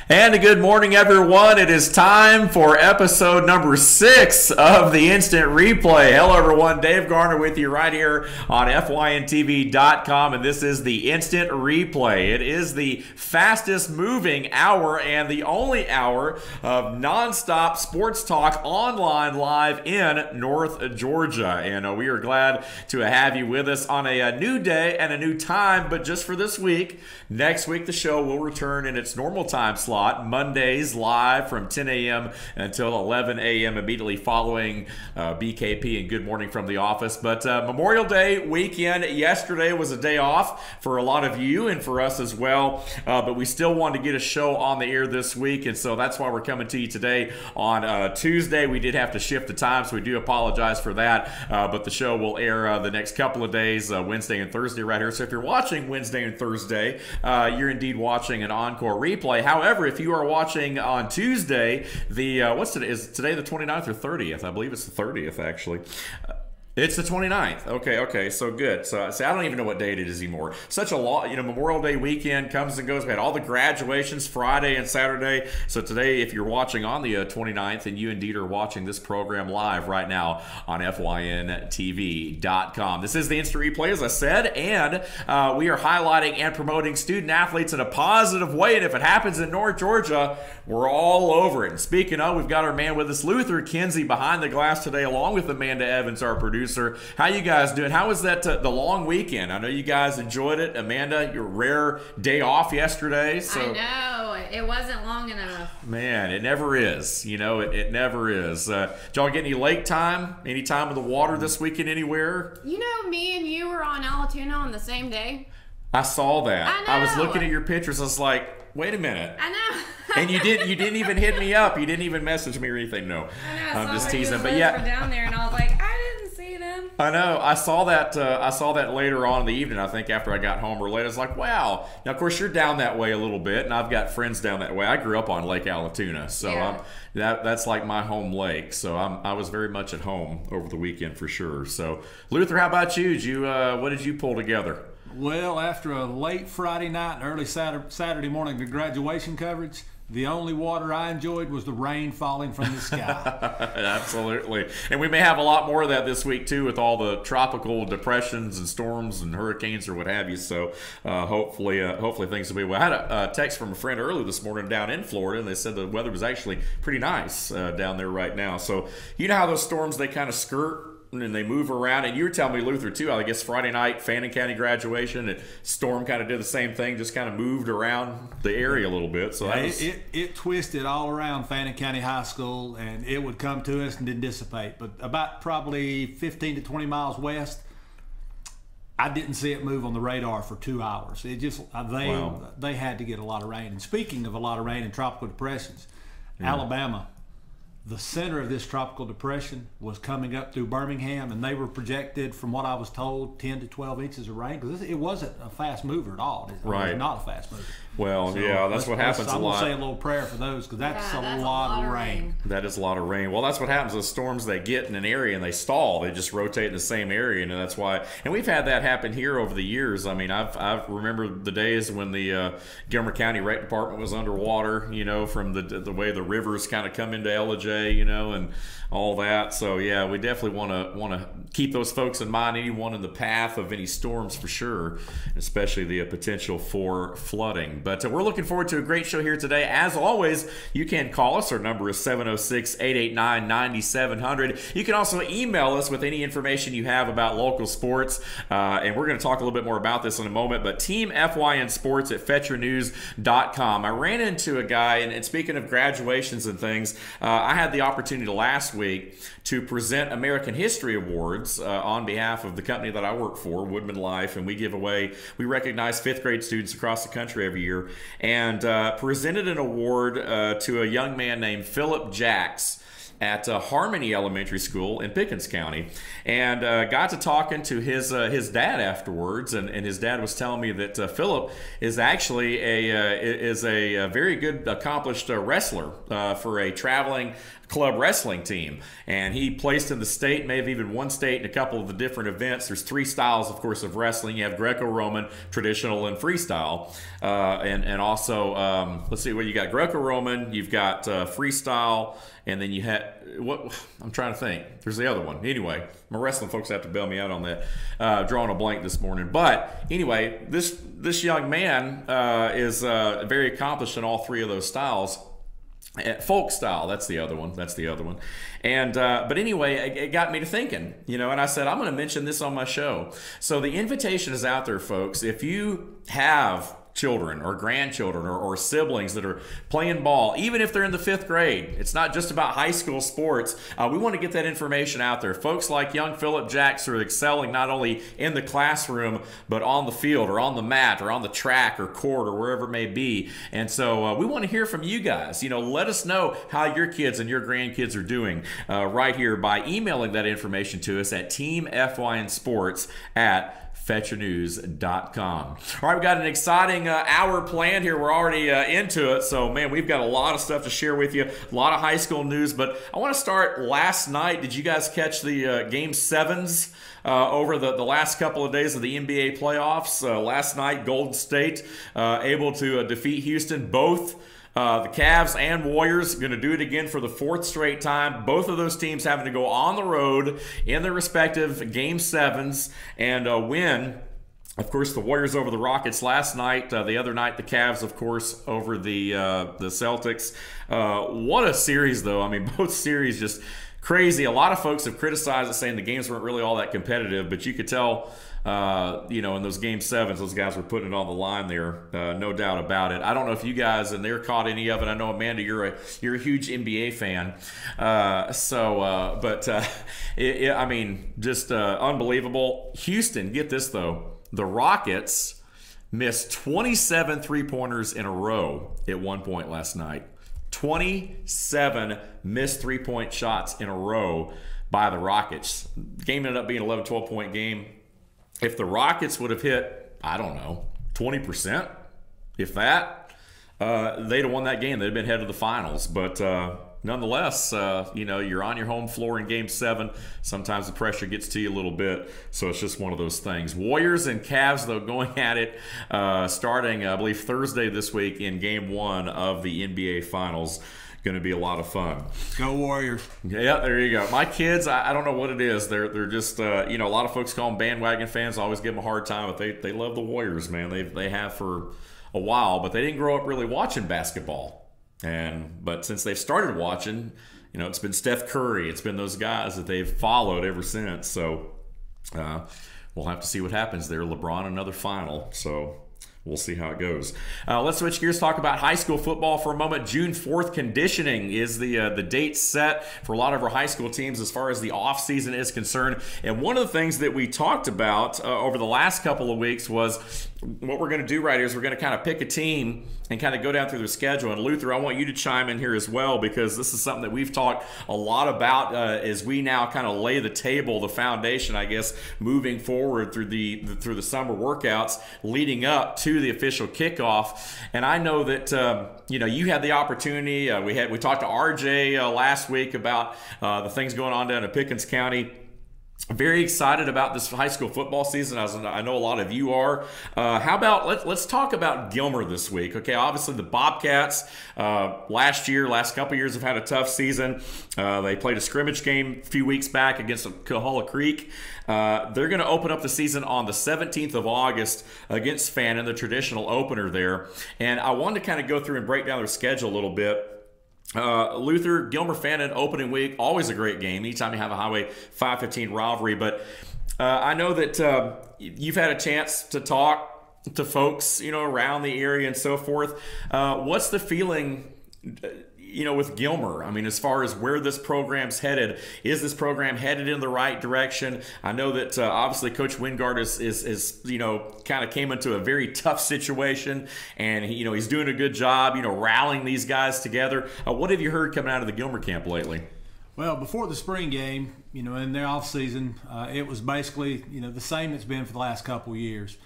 And a good morning, everyone. It is time for episode number 6 of the Instant Replay. Hello, everyone. Dave Garner with you right here on FYNTV.com, and this is the Instant Replay. It is the fastest moving hour and the only hour of nonstop sports talk online live in North Georgia. And we are glad to have you with us on a new day and a new time, but just for this week. Next week, the show will return in its normal time slot. Mondays live from 10 a.m. until 11 a.m. immediately following BKP and Good Morning from the Office. But Memorial Day weekend yesterday was a day off for a lot of you and for us as well. But we still wanted to get a show on the air this week, and so that's why we're coming to you today on Tuesday. We did have to shift the time, so we do apologize for that. But the show will air the next couple of days, Wednesday and Thursday right here. So if you're watching Wednesday and Thursday, you're indeed watching an encore replay. However, if you are watching on Tuesday, what's today? Is today the 29th or 30th? I believe it's the 30th, actually. It's the 29th. Okay, so good. So I don't even know what date it is anymore. Such a lot, Memorial Day weekend comes and goes. We had all the graduations Friday and Saturday. So today, if you're watching on the 29th, and you indeed are watching this program live right now on FYNTV.com. This is the Instant Replay, as I said, and we are highlighting and promoting student athletes in a positive way. And if it happens in North Georgia, we're all over it. And speaking of, we've got our man with us, Luther Kinsey, behind the glass today, along with Amanda Evans, our producer. How you guys doing? How was that the long weekend? I know you guys enjoyed it. Amanda, your rare day off yesterday. So. I know. It wasn't long enough. Man, it never is. It never is. Did y'all get any lake time? Any time in the water this weekend anywhere? Me and you were on Alatoona on the same day. I saw that. I know. I was looking at your pictures. I was like, wait a minute. I know. And you didn't even hit me up. You didn't even message me or anything. No, I know. I'm just teasing. But yeah, down there, and I was like, I didn't see them. I know. I saw that. I saw that later on in the evening. I think after I got home or late, I was like, wow. Now, of course, you're down that way a little bit, and I've got friends down that way. I grew up on Lake Alatoona, so yeah. That's like my home lake. So I was very much at home over the weekend for sure. So Luther, how about you? What did you pull together? Well, after a late Friday night and early Saturday morning of graduation coverage, the only water I enjoyed was the rain falling from the sky. Absolutely. And we may have a lot more of that this week, too, with all the tropical depressions and storms and hurricanes or what have you. So hopefully things will be well. I had a text from a friend early this morning down in Florida, and they said the weather was actually pretty nice down there right now. So you know how those storms, they kind of skirt and they move around, and you were telling me, Luther, too, I guess Friday night, Fannin County graduation, and Storm kind of did the same thing, just kind of moved around the area a little bit. So it twisted all around Fannin County High School, and it would come to us and then dissipate. But about probably 15 to 20 miles west, I didn't see it move on the radar for 2 hours. It just they had to get a lot of rain. And speaking of a lot of rain and tropical depressions, Alabama, the center of this tropical depression was coming up through Birmingham, and they were projected, from what I was told, 10 to 12 inches of rain, because it wasn't a fast mover at all. It was not a fast mover. Well, so yeah, that's what happens a lot. I'm going to say a little prayer for those, because that's a lot of rain. That is a lot of rain. Well, that's what happens. Those storms, they get in an area and they stall. They just rotate in the same area, and that's why. And we've had that happen here over the years. I mean, I've remembered the days when the Gilmer County Rec Department was underwater, from the way the rivers kind of come into LJ, and all that. So yeah, we definitely want to keep those folks in mind. Anyone in the path of any storms for sure, especially the potential for flooding. But we're looking forward to a great show here today. As always, you can call us. Our number is 706-889-9700. You can also email us with any information you have about local sports. And we're going to talk a little bit more about this in a moment. But Team FYN Sports at FetcherNews.com. I ran into a guy, and speaking of graduations and things, I had the opportunity last week to present American History Awards on behalf of the company that I work for, Woodman Life, and we recognize 5th grade students across the country every year, and presented an award to a young man named Philip Jacks at Harmony Elementary School in Pickens County, and got to talking to his dad afterwards, and his dad was telling me that Philip is actually a very good accomplished wrestler for a traveling club wrestling team, and he placed in the state, may have even won state in a couple of the different events. There's 3 styles, of course, of wrestling. You have Greco-Roman, traditional, and freestyle. And also, let's see, what you got: Greco-Roman, you've got freestyle, and then you had what? I'm trying to think. There's the other one. Anyway, my wrestling folks have to bail me out on that. Drawing a blank this morning, but anyway, this young man is very accomplished in all 3 of those styles. Folk style, that's the other one. And but anyway, it got me to thinking, and I said, I'm going to mention this on my show. So the invitation is out there, folks. If you have children or grandchildren or siblings that are playing ball, even if they're in the 5th grade, it's not just about high school sports. We want to get that information out there. Folks like young Philip Jacks are excelling not only in the classroom, but on the field or on the mat or on the track or court or wherever it may be. And so we want to hear from you guys. Let us know how your kids and your grandkids are doing right here by emailing that information to us at Team FYN Sports at FetcherNews.com. All right, we got an exciting hour planned here. We're already into it, so man, we've got a lot of stuff to share with you, a lot of high school news. But I want to start last night. Did you guys catch the Game 7s over the last couple of days of the NBA playoffs? Last night, Golden State able to defeat Houston. Both the Cavs and Warriors going to do it again for the 4th straight time. Both of those teams having to go on the road in their respective Game 7s and win. Of course, the Warriors over the Rockets last night. The other night, the Cavs, of course, over the Celtics. What a series, though. I mean, both series just crazy. A lot of folks have criticized it, saying the games weren't really all that competitive, but you could tell in those Game 7s, those guys were putting it on the line there, no doubt about it. I don't know if you guys and they're caught any of it. I know, Amanda, you're a huge NBA fan, I mean, just unbelievable. Houston, get this though, the Rockets missed 27 3-pointers in a row at one point last night. 27 missed 3-point shots in a row by the Rockets. The game ended up being an 11, 12-point game. If the Rockets would have hit, I don't know, 20%, if that, they'd have won that game. They'd have been head of the finals. But nonetheless, you're on your home floor in Game 7. Sometimes the pressure gets to you a little bit, so it's just one of those things. Warriors and Cavs, though, going at it starting, I believe, Thursday this week in Game 1 of the NBA Finals. Going to be a lot of fun. Go Warriors. Yeah, there you go. My kids, I don't know what it is. They're just, a lot of folks call them bandwagon fans. I always give them a hard time, but they love the Warriors, man. They have for a while, but they didn't grow up really watching basketball. But since they've started watching, it's been Steph Curry. It's been those guys that they've followed ever since. So we'll have to see what happens there. LeBron, another final. So we'll see how it goes. Let's switch gears, talk about high school football for a moment. June 4th conditioning is the date set for a lot of our high school teams as far as the off season is concerned. And one of the things that we talked about over the last couple of weeks was what we're going to do right here is we're going to kind of pick a team and kind of go down through their schedule. And Luther, I want you to chime in here as well, because this is something that we've talked a lot about as we now kind of lay the table, the foundation, I guess, moving forward through the summer workouts leading up to the official kickoff. And I know that you had the opportunity. We talked to RJ last week about the things going on down in Pickens County. Very excited about this high school football season, as I know a lot of you are. How about let's talk about Gilmer this week? Okay, obviously the Bobcats last couple years have had a tough season. They played a scrimmage game a few weeks back against Coahulla Creek. They're going to open up the season on the 17th of August against Fannin, the traditional opener there. And I wanted to kind of go through and break down their schedule a little bit. Luther, Gilmer Fannin opening week, always a great game anytime you have a Highway 515 rivalry. But I know that you've had a chance to talk to folks around the area and so forth. What's the feeling with Gilmer? I mean, as far as where this program's headed, is this program headed in the right direction? I know that obviously Coach Wingard is kind of came into a very tough situation, and he's doing a good job, rallying these guys together. What have you heard coming out of the Gilmer camp lately? Well, before the spring game, in their off season, it was basically the same it's been for the last couple of years.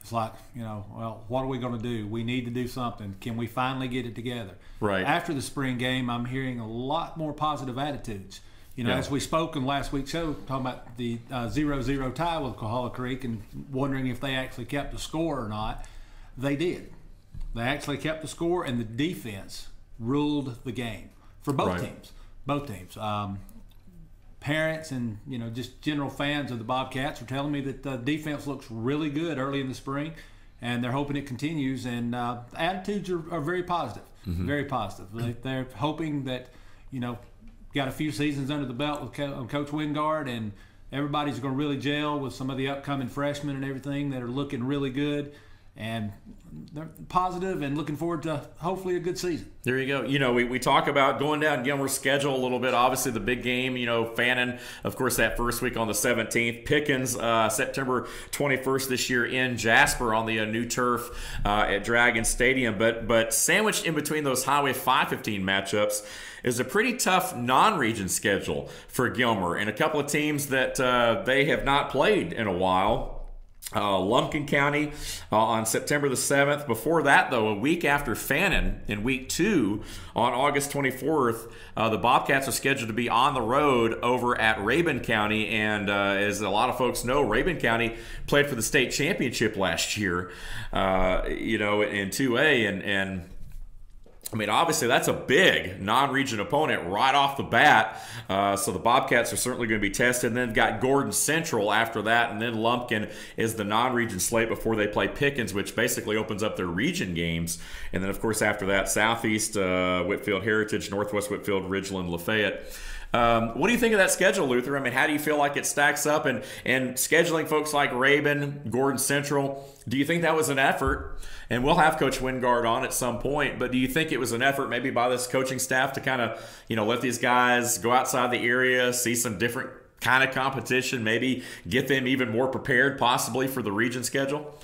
It's like, well, what are we going to do? We need to do something. Can we finally get it together? Right. After the spring game, I'm hearing a lot more positive attitudes. As we spoke in last week's show, talking about the 0-0 tie with Coahulla Creek and wondering if they actually kept the score or not. They did. They actually kept the score, and the defense ruled the game for both teams. Both teams. Parents and just general fans of the Bobcats are telling me that the defense looks really good early in the spring, and they're hoping it continues. And attitudes are very positive, very positive. They're hoping that got a few seasons under the belt with Coach Wingard, and everybody's going to really gel with some of the upcoming freshmen and everything that are looking really good. And they're positive and looking forward to hopefully a good season. There you go. We talk about going down Gilmer's schedule a little bit. Obviously, the big game, Fannin, of course, that first week on the 17th. Pickens, September 21st this year in Jasper on the new turf at Dragon Stadium. But sandwiched in between those Highway 515 matchups is a pretty tough non-region schedule for Gilmer and a couple of teams that they have not played in a while. Lumpkin County on September the 7th. Before that, though, a week after Fannin in week 2 on August 24th, the Bobcats are scheduled to be on the road over at Rabun County. And as a lot of folks know, Rabun County played for the state championship last year, in 2A. And I mean, obviously, that's a big non-region opponent right off the bat. So the Bobcats are certainly going to be tested. And then got Gordon Central after that. And then Lumpkin is the non-region slate before they play Pickens, which basically opens up their region games. And then, of course, after that, Southeast, Whitfield Heritage, Northwest Whitfield, Ridgeland, Lafayette. What do you think of that schedule, Luther? I mean, how do you feel like it stacks up? And scheduling folks like Rabun, Gordon Central, do you think that was an effort? And we'll have Coach Wingard on at some point, but do you think it was an effort maybe by this coaching staff to kind of, let these guys go outside the area, see some different kind of competition, maybe get them even more prepared possibly for the region schedule?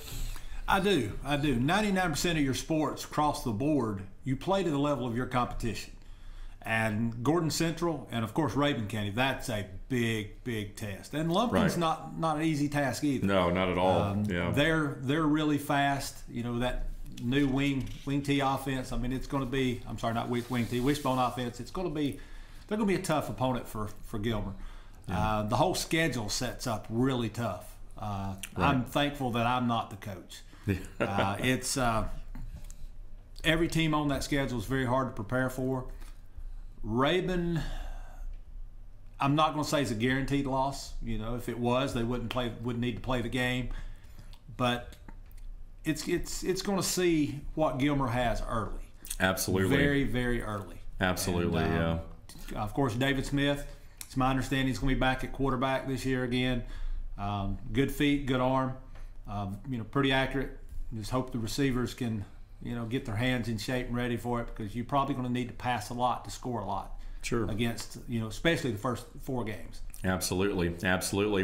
I do. 99% of your sports across the board, you play to the level of your competition. And Gordon Central and, of course, Rabun County, that's a big, big test. And Lumpkin's not an easy task either. No, not at all. They're really fast. That new wing tee offense, I mean, it's going to be – I'm sorry, not wing tee, wishbone offense. They're going to be a tough opponent for Gilmer. Yeah. The whole schedule sets up really tough. I'm thankful that I'm not the coach. It's every team on that schedule is very hard to prepare for. Rabun, I'm not going to say it's a guaranteed loss. If it was, they wouldn't need to play the game. But it's going to see what Gilmer has early. Absolutely. Very, very early. Absolutely, and, Of course, David Smith, it's my understanding he's going to be back at quarterback this year again. Good feet, good arm. Pretty accurate. Just hope the receivers can get their hands in shape and ready for it, because you're probably going to need to pass a lot to score a lot. Sure. Against, especially the first 4 games. Absolutely.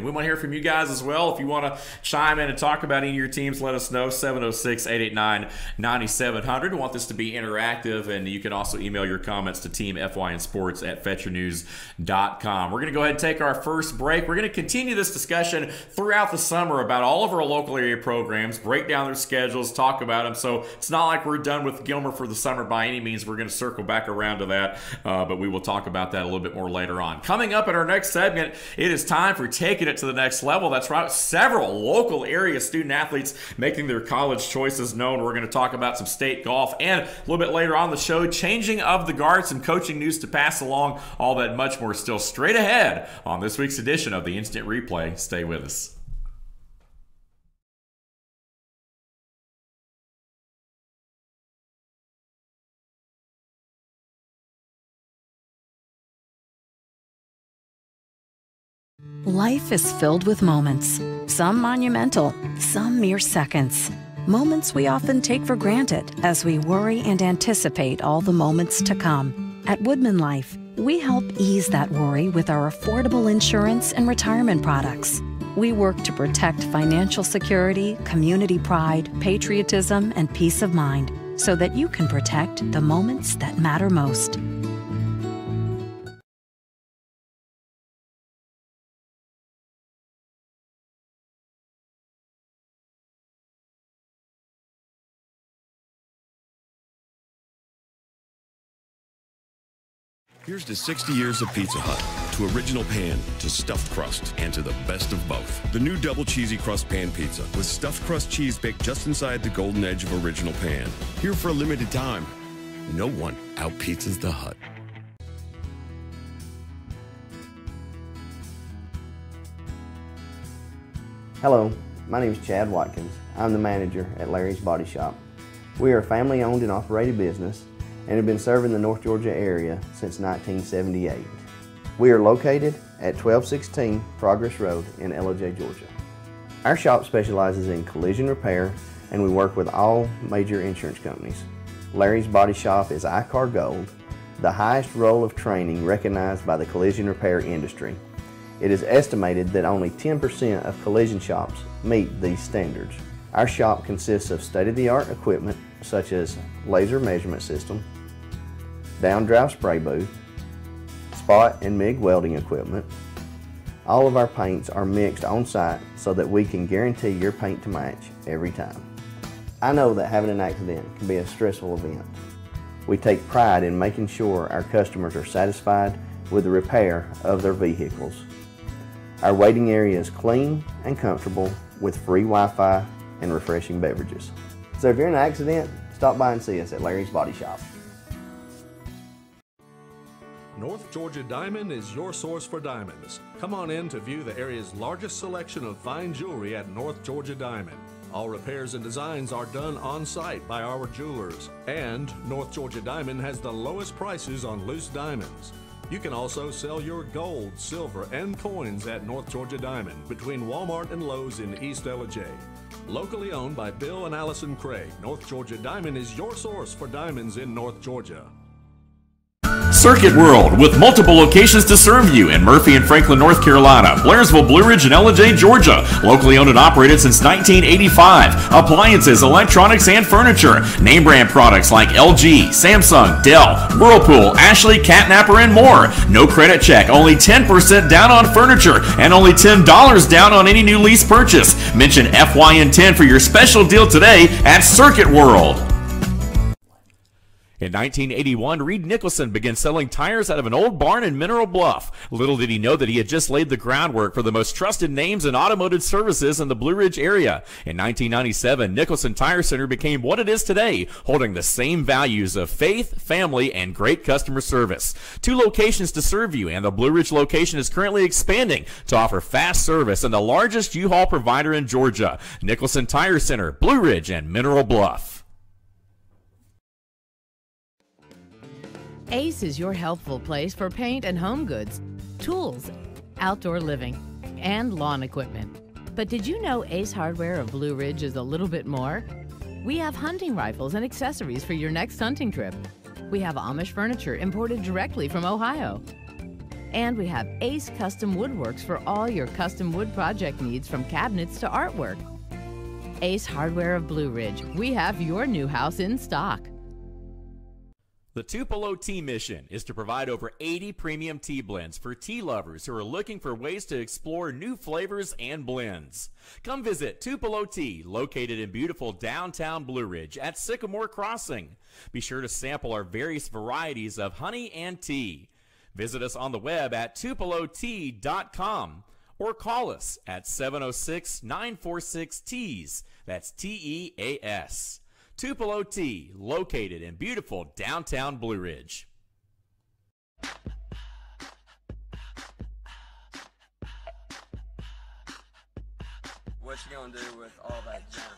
We want to hear from you guys as well. If you want to chime in and talk about any of your teams, let us know. 706-889-9700. We want this to be interactive, and you can also email your comments to Team FYN Sports at fetchernews.com. We're going to go ahead and take our first break. We're going to continue this discussion throughout the summer about all of our local area programs, break down their schedules, talk about them. So it's not like we're done with Gilmer for the summer by any means. We're going to circle back around to that, but we will talk about that a little bit more later on. Coming up in our next segment, it is time for taking it to the next level. That's right, several local area student athletes making their college choices known. We're going to talk about some state golf, and a little bit later on the show, changing of the guard, some coaching news to pass along, all that much more still straight ahead on this week's edition of the Instant Replay. Stay with us. Life is filled with moments, some monumental, some mere seconds. Moments we often take for granted as we worry and anticipate all the moments to come. At Woodman Life, we help ease that worry with our affordable insurance and retirement products. We work to protect financial security, community pride, patriotism, and peace of mind so that you can protect the moments that matter most. Here's to 60 years of Pizza Hut, to original pan, to stuffed crust, and to the best of both. The new double cheesy crust pan pizza with stuffed crust cheese baked just inside the golden edge of original pan. Here for a limited time. No one out-pizzas the Hut. Hello, my name is Chad Watkins. I'm the manager at Larry's Body Shop. We are a family-owned and operated business and have been serving the North Georgia area since 1978. We are located at 1216 Progress Road in LOJ, Georgia. Our shop specializes in collision repair and we work with all major insurance companies. Larry's Body Shop is ICAR Gold, the highest role of training recognized by the collision repair industry. It is estimated that only 10% of collision shops meet these standards. Our shop consists of state-of-the-art equipment such as laser measurement system, down-drive spray booth, spot and MIG welding equipment. All of our paints are mixed on site so that we can guarantee your paint to match every time. I know that having an accident can be a stressful event. We take pride in making sure our customers are satisfied with the repair of their vehicles. Our waiting area is clean and comfortable with free Wi-Fi and refreshing beverages. So if you're in an accident, stop by and see us at Larry's Body Shop. North Georgia Diamond is your source for diamonds. Come on in to view the area's largest selection of fine jewelry at North Georgia Diamond. All repairs and designs are done on site by our jewelers. And North Georgia Diamond has the lowest prices on loose diamonds. You can also sell your gold, silver, and coins at North Georgia Diamond between Walmart and Lowe's in East LJ. Locally owned by Bill and Allison Craig, North Georgia Diamond is your source for diamonds in North Georgia. Circuit World, with multiple locations to serve you in Murphy and Franklin, North Carolina, Blairsville, Blue Ridge, and LJ, Georgia. Locally owned and operated since 1985. Appliances, electronics, and furniture. Name brand products like LG, Samsung, Dell, Whirlpool, Ashley, Catnapper, and more. No credit check, only 10% down on furniture, and only $10 down on any new lease purchase. Mention FYN10 for your special deal today at Circuit World. In 1981, Reed Nicholson began selling tires out of an old barn in Mineral Bluff. Little did he know that he had just laid the groundwork for the most trusted names in automotive services in the Blue Ridge area. In 1997, Nicholson Tire Center became what it is today, holding the same values of faith, family, and great customer service. 2 locations to serve you, and the Blue Ridge location is currently expanding to offer fast service and the largest U-Haul provider in Georgia. Nicholson Tire Center, Blue Ridge, and Mineral Bluff. Ace is your helpful place for paint and home goods, tools, outdoor living, and lawn equipment. But did you know Ace Hardware of Blue Ridge is a little bit more? We have hunting rifles and accessories for your next hunting trip. We have Amish furniture imported directly from Ohio. And we have Ace Custom Woodworks for all your custom wood project needs, from cabinets to artwork. Ace Hardware of Blue Ridge, we have your new house in stock. The Tupelo Tea mission is to provide over 80 premium tea blends for tea lovers who are looking for ways to explore new flavors and blends. Come visit Tupelo Tea, located in beautiful downtown Blue Ridge at Sycamore Crossing. Be sure to sample our various varieties of honey and tea. Visit us on the web at tupelotea.com or call us at 706-946-TEAS. That's TEAS. Tupelo Tea, located in beautiful downtown Blue Ridge. What you gonna do with all that junk?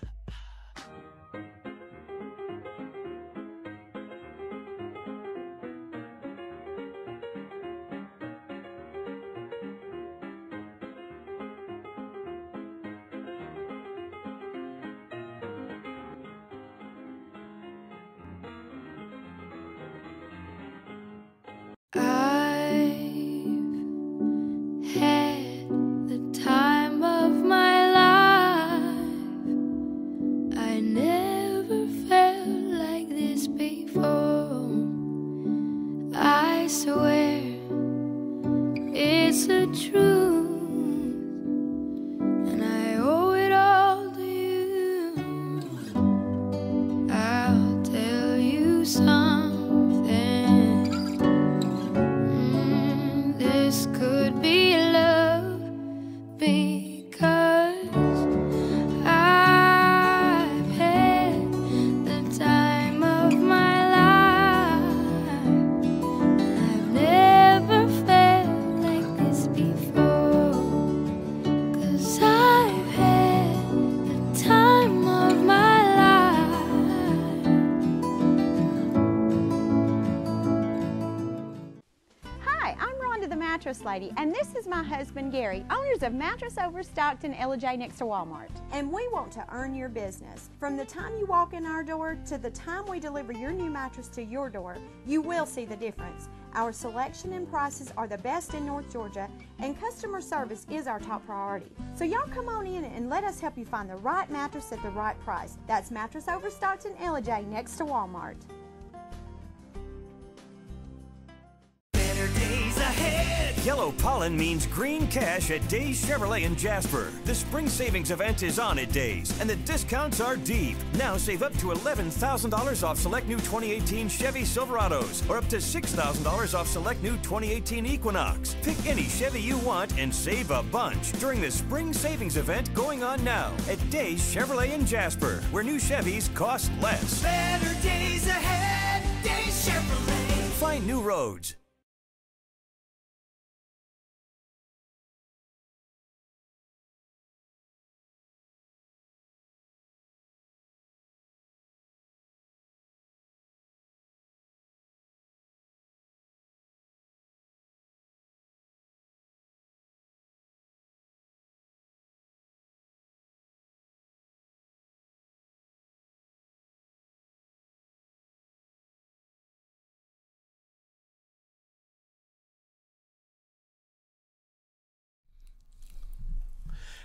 Had the time of my life. Lady, and this is my husband, Gary, owners of Mattress Overstocked in LJ next to Walmart. And we want to earn your business. From the time you walk in our door to the time we deliver your new mattress to your door, you will see the difference. Our selection and prices are the best in North Georgia, and customer service is our top priority. So y'all come on in and let us help you find the right mattress at the right price. That's Mattress Overstocked in LJ next to Walmart. Better days ahead. Yellow pollen means green cash at Days Chevrolet in Jasper. The spring savings event is on at Days, and the discounts are deep. Now save up to $11,000 off select new 2018 Chevy Silverados, or up to $6,000 off select new 2018 Equinox. Pick any Chevy you want and save a bunch during the spring savings event going on now at Days Chevrolet in Jasper, where new Chevys cost less. Better days ahead, Days Chevrolet. Find new roads.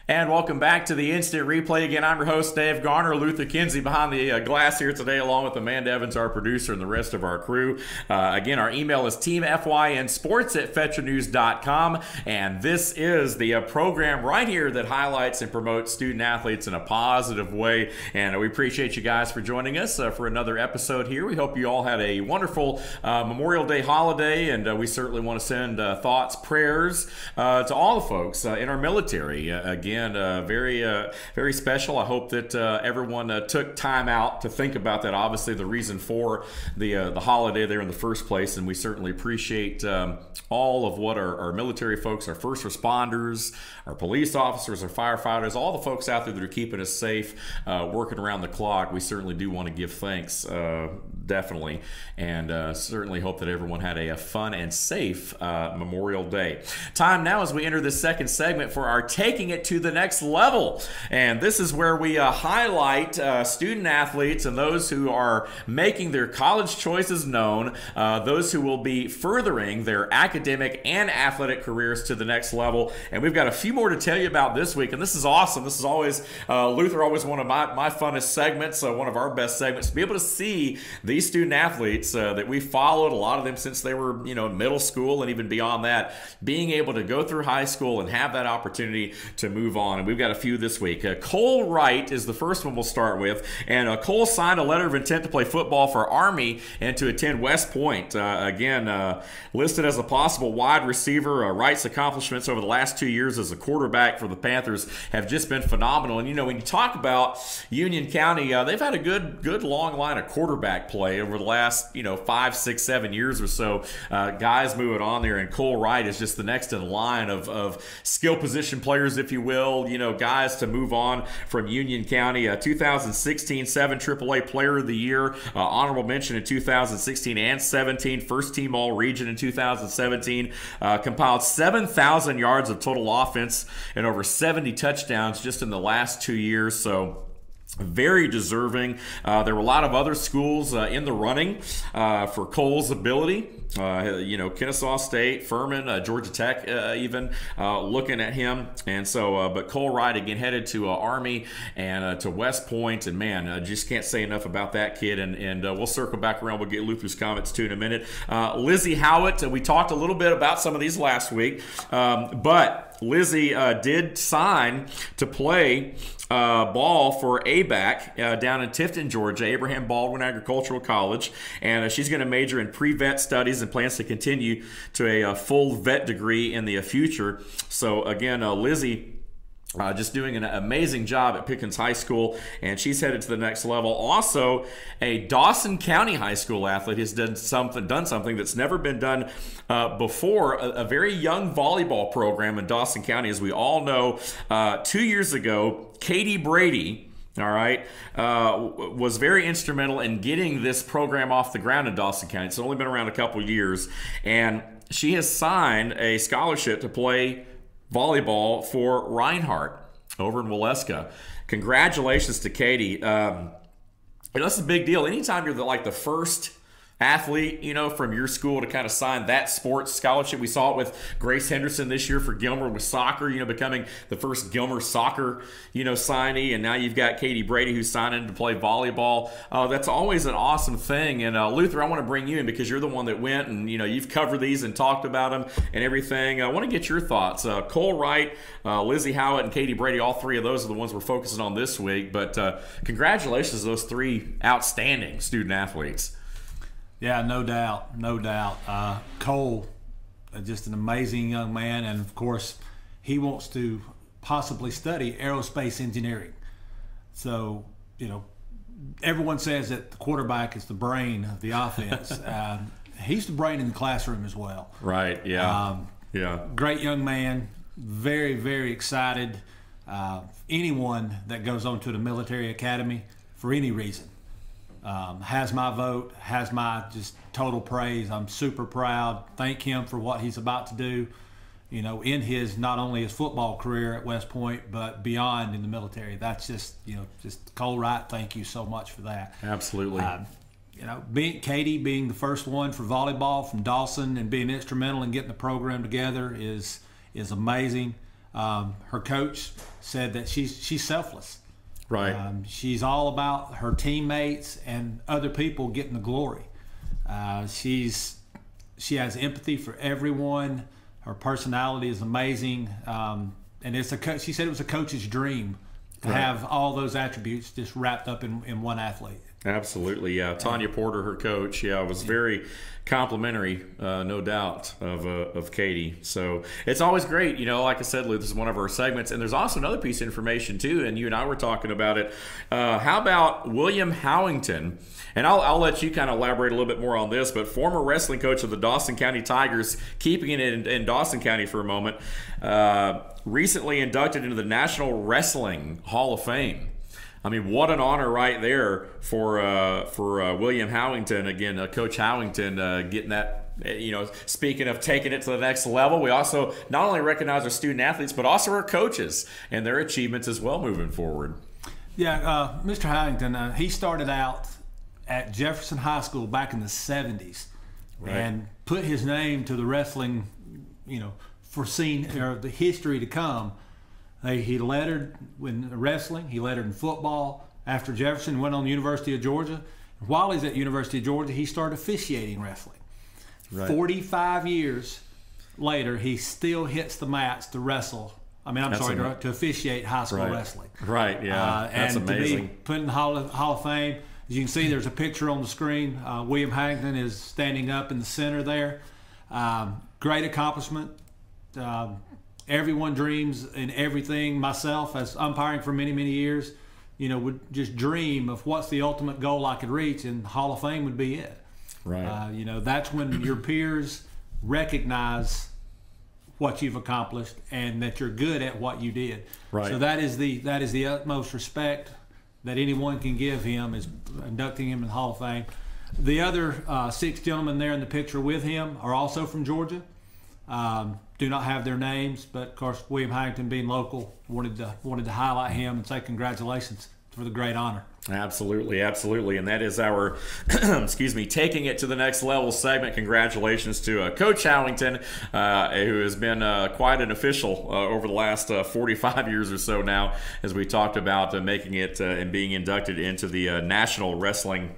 And welcome back to the Instant Replay. Again, I'm your host, Dave Garner. Luther Kinsey behind the glass here today, along with Amanda Evans, our producer, and the rest of our crew. Again, our email is teamfynsports@fetchernews.com. And this is the program right here that highlights and promotes student-athletes in a positive way. And we appreciate you guys for joining us for another episode here. We hope you all had a wonderful Memorial Day holiday. And we certainly want to send thoughts, prayers to all the folks in our military. Again, very special. I hope that everyone took time out to think about that. Obviously, the reason for the holiday there in the first place, and we certainly appreciate all of what our military folks, our first responders, our police officers, our firefighters, all the folks out there that are keeping us safe, working around the clock. We certainly do want to give thanks, definitely, and certainly hope that everyone had a fun and safe Memorial Day. Time now as we enter the second segment for our Taking It to the Next Level, and this is where we highlight student athletes and those who are making their college choices known, those who will be furthering their academic and athletic careers to the next level. And we've got a few more to tell you about this week, and this is awesome. This is always Luther, always one of my funnest segments, one of our best segments, to be able to see these student athletes that we followed, a lot of them since they were in middle school and even beyond that, being able to go through high school and have that opportunity to move on. And we've got a few this week. Cole Wright is the first one we'll start with. And Cole signed a letter of intent to play football for Army and to attend West Point. Again, listed as a possible wide receiver. Wright's accomplishments over the last 2 years as a quarterback for the Panthers have just been phenomenal. And, when you talk about Union County, they've had a good long line of quarterback play over the last, 5, 6, 7 years or so. Guys moving on there. And Cole Wright is just the next in line of skill position players, if you will, guys to move on from Union County. 2016 7 AAA Player of the Year, honorable mention in 2016 and 17, first team All-Region in 2017, compiled 7,000 yards of total offense and over 70 touchdowns just in the last 2 years. So very deserving. There were a lot of other schools in the running for Cole's ability. Kennesaw State, Furman, Georgia Tech, even looking at him. And so, but Cole Wright again headed to Army and to West Point. And man, I just can't say enough about that kid. And we'll circle back around. We'll get Luther's comments too in a minute. Lizzie Howitt, we talked a little bit about some of these last week, but Lizzie did sign to play ball for ABAC down in Tifton, Georgia, Abraham Baldwin Agricultural College, and she's going to major in pre-vet studies and plans to continue to a full vet degree in the future. So again, Lizzie just doing an amazing job at Pickens High School, and she's headed to the next level. Also, a Dawson County High School athlete has done something that's never been done before. A very young volleyball program in Dawson County, as we all know. 2 years ago, Katie Brady, was very instrumental in getting this program off the ground in Dawson County. It's only been around a couple years, and she has signed a scholarship to play volleyball for Reinhardt over in Waleska. Congratulations to Katie. That's a big deal. Anytime you're the first athlete, from your school to kind of sign that sports scholarship. We saw it with Grace Henderson this year for Gilmer with soccer, becoming the first Gilmer soccer, signee. And now you've got Katie Brady who's signing to play volleyball. That's always an awesome thing. And Luther, I want to bring you in because you're the one that went and, you've covered these and talked about them and everything. I want to get your thoughts. Cole Wright, Lizzie Howitt, and Katie Brady, all three of those are the ones we're focusing on this week. But congratulations to those three outstanding student athletes. Yeah, no doubt, no doubt. Cole, just an amazing young man, and of course, he wants to possibly study aerospace engineering. So, everyone says that the quarterback is the brain of the offense. He's the brain in the classroom as well. Right, yeah. Great young man, very, very excited. Anyone that goes on to the military academy for any reason has my vote, has my just total praise. I'm super proud. Thank him for what he's about to do, in his, not only his football career at West Point, but beyond in the military. That's just Cole Wright, thank you so much for that. Absolutely. Katie being the first one for volleyball from Dawson and being instrumental in getting the program together is amazing. Her coach said that she's selfless. Right. She's all about her teammates and other people getting the glory. She has empathy for everyone. Her personality is amazing, and she said it was a coach's dream to have all those attributes just wrapped up in one athlete. Absolutely, yeah. Tanya Porter, her coach, was very complimentary, no doubt, of Katie. So it's always great, like I said, Lou, this is one of our segments. And there's also another piece of information, too, and you and I were talking about it. How about William Howington? And I'll let you kind of elaborate a little bit more on this, but former wrestling coach of the Dawson County Tigers, keeping it in Dawson County for a moment, recently inducted into the National Wrestling Hall of Fame. I mean, what an honor right there for William Howington. Again, Coach Howington getting that, speaking of taking it to the next level, we also not only recognize our student athletes, but also our coaches and their achievements as well moving forward. Yeah, Mr. Howington, he started out at Jefferson High School back in the 70s, right, and put his name to the wrestling, foreseen, or the history to come. He lettered in wrestling. He lettered in football. After Jefferson, went on the University of Georgia. While he's at University of Georgia, he started officiating wrestling. Right. 45 years later, he still hits the mats to wrestle. To officiate high school wrestling. Right, yeah. That's amazing. To be put in the Hall of Fame. As you can see, there's a picture on the screen. William Howington is standing up in the center there. Great accomplishment. Everyone dreams in everything. Myself, as umpiring for many, many years, would just dream of what's the ultimate goal I could reach, and Hall of Fame would be it. Right. That's when your peers recognize what you've accomplished and that you're good at what you did. Right. So that is the utmost respect that anyone can give him, is inducting him in the Hall of Fame. The other 6 gentlemen there in the picture with him are also from Georgia. Do not have their names, but of course, William Howington being local, wanted to highlight him and say congratulations for the great honor. Absolutely, absolutely. And that is our, taking it to the next level segment. Congratulations to Coach Howington, who has been quite an official over the last 45 years or so now, as we talked about making it and being inducted into the National Wrestling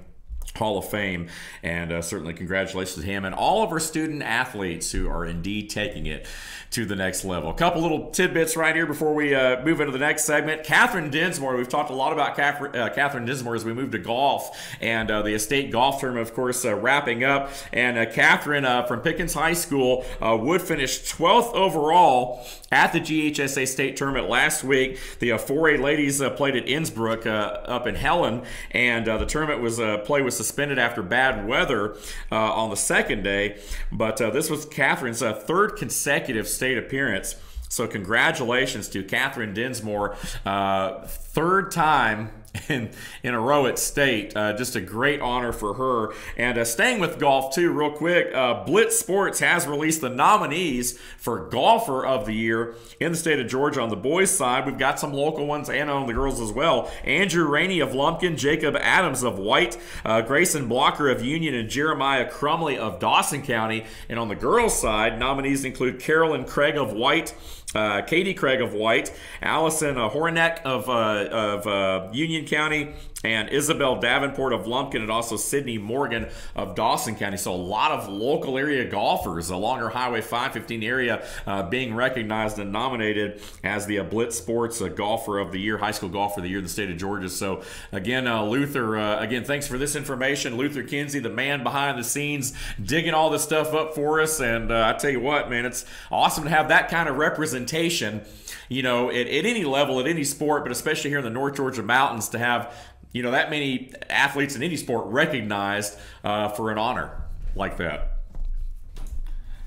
Hall of Fame. And certainly congratulations to him and all of our student athletes who are indeed taking it to the next level. A couple little tidbits right here before we move into the next segment. Catherine Dinsmore, we've talked a lot about Catherine Dinsmore as we move to golf, and the estate golf tournament, of course, wrapping up. And Catherine from Pickens High School would finish 12th overall at the GHSA State Tournament last week. The 4A ladies played at Innsbruck up in Helen, and the tournament play was suspended after bad weather on the second day. But this was Catherine's third consecutive state appearance. So congratulations to Catherine Dinsmore. Third time in a row at state. Just a great honor for her. And staying with golf too, real quick, Blitz Sports has released the nominees for Golfer of the Year in the state of Georgia. On the boys' side, we've got some local ones and on the girls as well. Andrew Rainey of Lumpkin, Jacob Adams of White, Grayson Blocker of Union, and Jeremiah Crumley of Dawson County. And on the girls' side, nominees include Carolyn Craig of White, Katie Craig of White, Allison Horneck of Union County, and Isabel Davenport of Lumpkin, and also Sydney Morgan of Dawson County. So a lot of local area golfers along our Highway 515 area being recognized and nominated as the Blitz Sports Golfer of the Year, High School Golfer of the Year in the state of Georgia. So again, Luther, again, thanks for this information. Luther Kinsey, the man behind the scenes, digging all this stuff up for us. And I tell you what, man, it's awesome to have that kind of representation, you know, at any level, at any sport, but especially here in the North Georgia mountains, to have, you know, that many athletes in any sport recognized for an honor like that.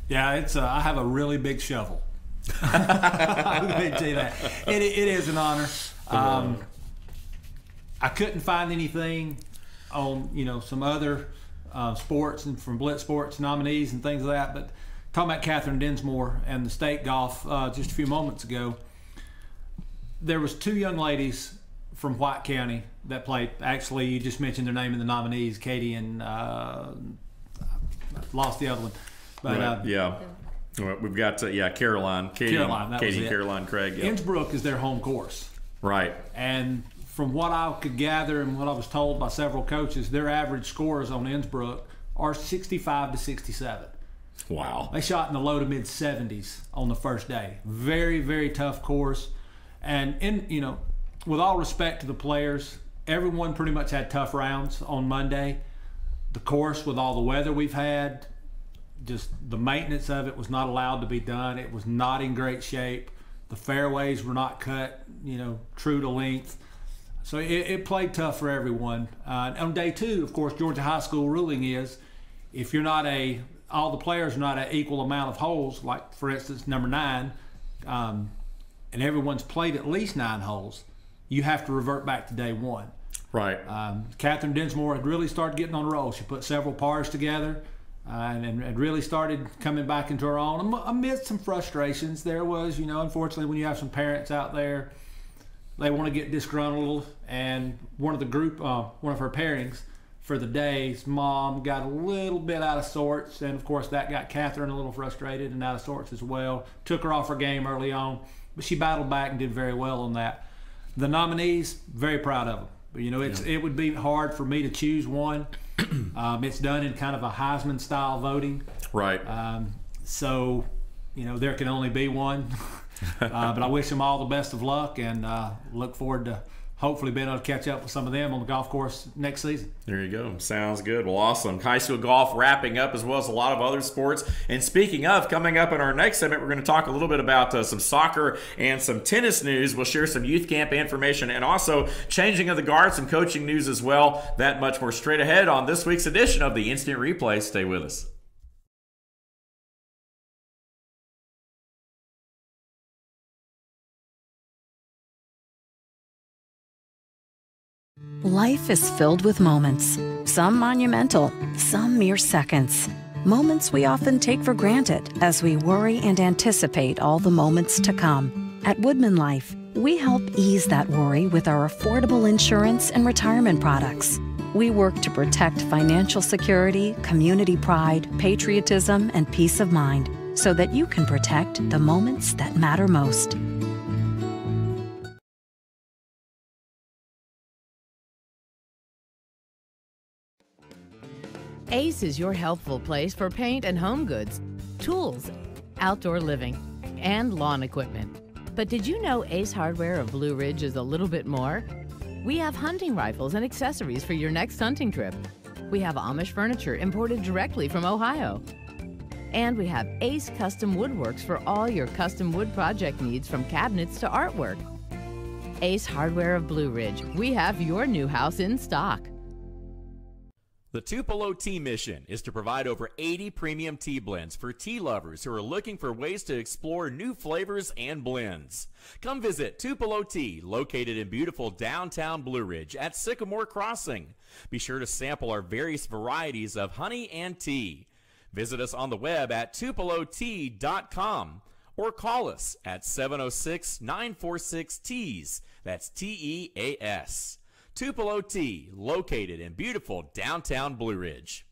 Yeah, it's I have a really big shovel. Let me tell you that. It is an honor. I couldn't find anything on, you know, some other sports and from Blitz Sports nominees and things like that, but talking about Catherine Dinsmore and the state golf just a few moments ago, there was two young ladies from White County that played. Actually, you just mentioned their name in the nominees, Katie and lost the other one. But right. Yeah. We've got Caroline, Katie, Caroline Craig. Yep. Innsbruck is their home course. Right. And from what I could gather and what I was told by several coaches, their average scores on Innsbruck are 65 to 67. Wow. They shot in the low to mid 70s on the first day. Very, very tough course. And you know, with all respect to the players, everyone pretty much had tough rounds on Monday. The course, with all the weather we've had, just the maintenance of it was not allowed to be done. It was not in great shape. The fairways were not cut, you know, true to length. So it played tough for everyone. On day two, of course, Georgia High School ruling is if you're not all the players are not an equal amount of holes, like for instance number 9, and everyone's played at least 9 holes, you have to revert back to day 1. Right. Catherine Dinsmore had really started getting on a roll. She put several pars together and really started coming back into her own. Amidst some frustrations, there was, you know, unfortunately when you have some parents out there, they want to get disgruntled, and one of her pairings for the day's mom got a little bit out of sorts, and of course that got Catherine a little frustrated and out of sorts as well. Took her off her game early on, but she battled back and did very well on that. The nominees, very proud of them. But, you know, it would be hard for me to choose one. It's done in kind of a Heisman style voting. Right. So, you know, there can only be one. But I wish them all the best of luck, and look forward to hopefully being able to catch up with some of them on the golf course next season. There you go. Sounds good. Well, awesome. High school golf wrapping up, as well as a lot of other sports. And speaking of, coming up in our next segment, we're going to talk a little bit about some soccer and some tennis news. We'll share some youth camp information and also changing of the guard, some coaching news as well. That much more straight ahead on this week's edition of the Instant Replay. Stay with us. Life is filled with moments, some monumental, some mere seconds. Moments we often take for granted as we worry and anticipate all the moments to come. At Woodman Life, we help ease that worry with our affordable insurance and retirement products. We work to protect financial security, community pride, patriotism, and peace of mind so that you can protect the moments that matter most. Ace is your helpful place for paint and home goods, tools, outdoor living, and lawn equipment. But did you know Ace Hardware of Blue Ridge is a little bit more? We have hunting rifles and accessories for your next hunting trip. We have Amish furniture imported directly from Ohio. And we have Ace Custom Woodworks for all your custom wood project needs, from cabinets to artwork. Ace Hardware of Blue Ridge, we have your new house in stock. The Tupelo Tea mission is to provide over 80 premium tea blends for tea lovers who are looking for ways to explore new flavors and blends. Come visit Tupelo Tea, located in beautiful downtown Blue Ridge at Sycamore Crossing. Be sure to sample our various varieties of honey and tea. Visit us on the web at tupelotea.com or call us at 706-946-TEAS. That's T-E-A-S. Tupelo Tea, located in beautiful downtown Blue Ridge.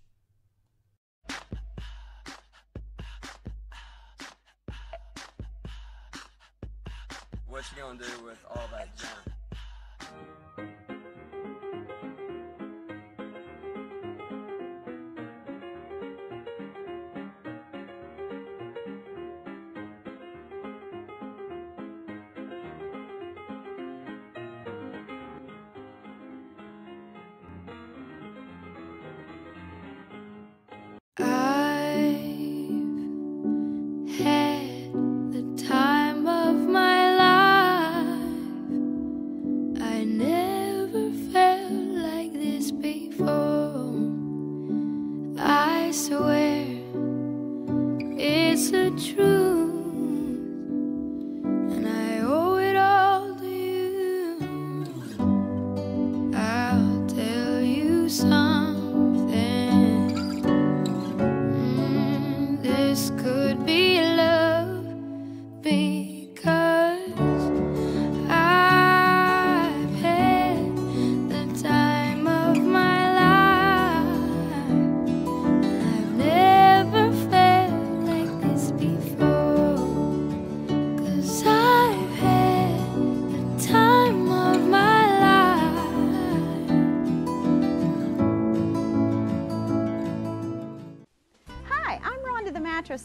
What you gonna do with all that junk?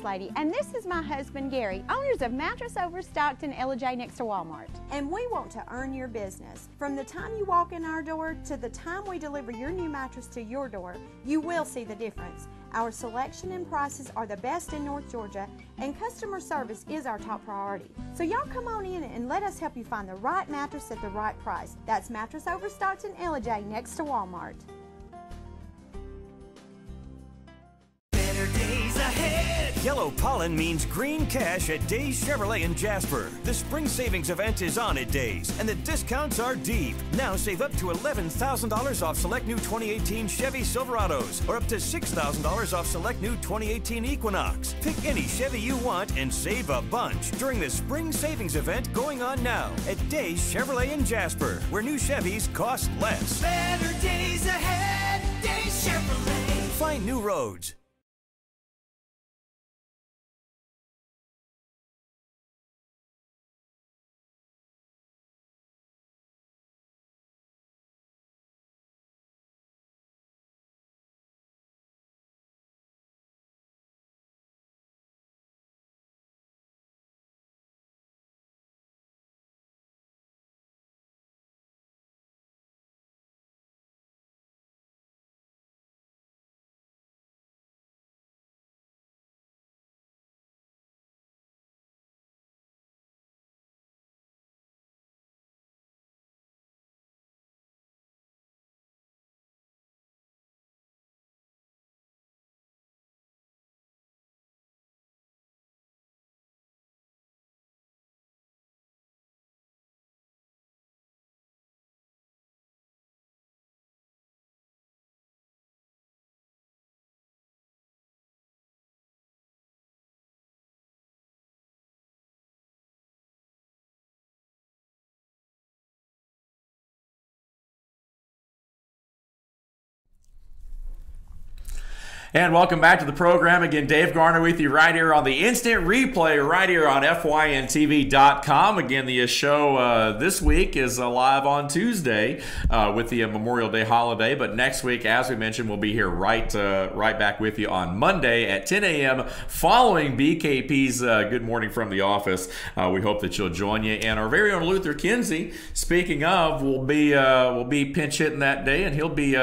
Lady, and this is my husband Gary, owners of Mattress Over Stockton LJ next to Walmart. And we want to earn your business. From the time you walk in our door to the time we deliver your new mattress to your door, you will see the difference. Our selection and prices are the best in North Georgia, and customer service is our top priority. So y'all come on in and let us help you find the right mattress at the right price. That's Mattress Over Stockton LJ next to Walmart. Better days ahead. Yellow pollen means green cash at Days Chevrolet in Jasper. The spring savings event is on at Days, and the discounts are deep. Now save up to $11,000 off select new 2018 Chevy Silverados, or up to $6,000 off select new 2018 Equinox. Pick any Chevy you want and save a bunch during the spring savings event going on now at Days Chevrolet in Jasper, where new Chevys cost less. Better days ahead. Days Chevrolet. Find new roads. And welcome back to the program. Again, Dave Garner with you right here on the Instant Replay, right here on FYNTV.com. Again, the show this week is live on Tuesday with the Memorial Day holiday. But next week, as we mentioned, we'll be here right back with you on Monday at 10 a.m. following BKP's Good Morning from the Office. We hope that you'll join you. And our very own Luther Kinsey, speaking of, will be pinch hitting that day, and he'll be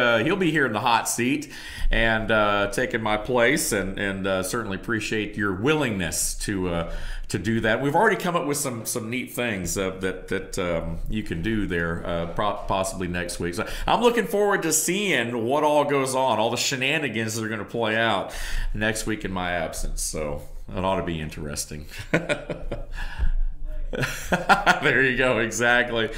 here in the hot seat. And taking my place, and certainly appreciate your willingness to do that. We've already come up with some neat things that you can do there possibly next week. So I'm looking forward to seeing what all goes on, all the shenanigans that are going to play out next week in my absence. So it ought to be interesting. There you go. Exactly.